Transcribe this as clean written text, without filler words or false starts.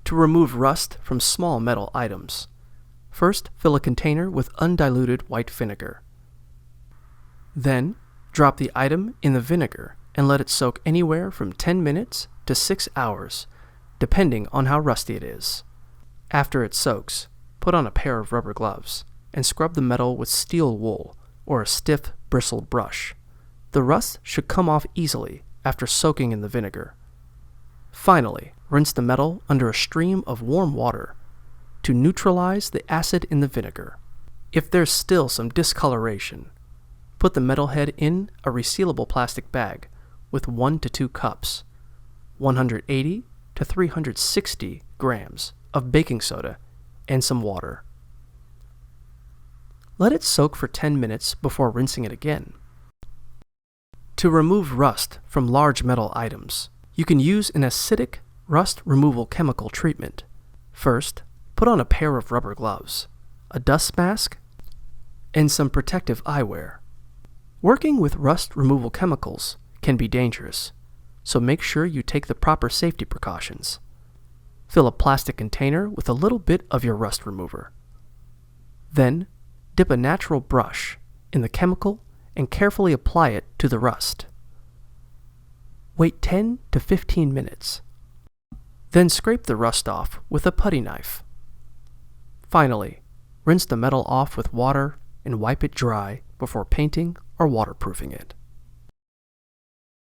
To remove rust from small metal items, first fill a container with undiluted white vinegar. Then, drop the item in the vinegar and let it soak anywhere from 10 minutes to 6 hours, depending on how rusty it is. After it soaks, put on a pair of rubber gloves and scrub the metal with steel wool or a stiff, bristled brush. The rust should come off easily after soaking in the vinegar. Finally, rinse the metal under a stream of warm water to neutralize the acid in the vinegar. If there's still some discoloration, put the metal head in a resealable plastic bag with 1 to 2 cups, 180 to 360 grams of baking soda, and some water. Let it soak for 10 minutes before rinsing it again. To remove rust from large metal items, you can use an acidic rust removal chemical treatment. First, put on a pair of rubber gloves, a dust mask, and some protective eyewear. Working with rust removal chemicals can be dangerous, so make sure you take the proper safety precautions. Fill a plastic container with a little bit of your rust remover. Then, dip a natural brush in the chemical and carefully apply it to the rust. Wait 10 to 15 minutes. Then scrape the rust off with a putty knife. Finally, rinse the metal off with water and wipe it dry before painting or waterproofing it.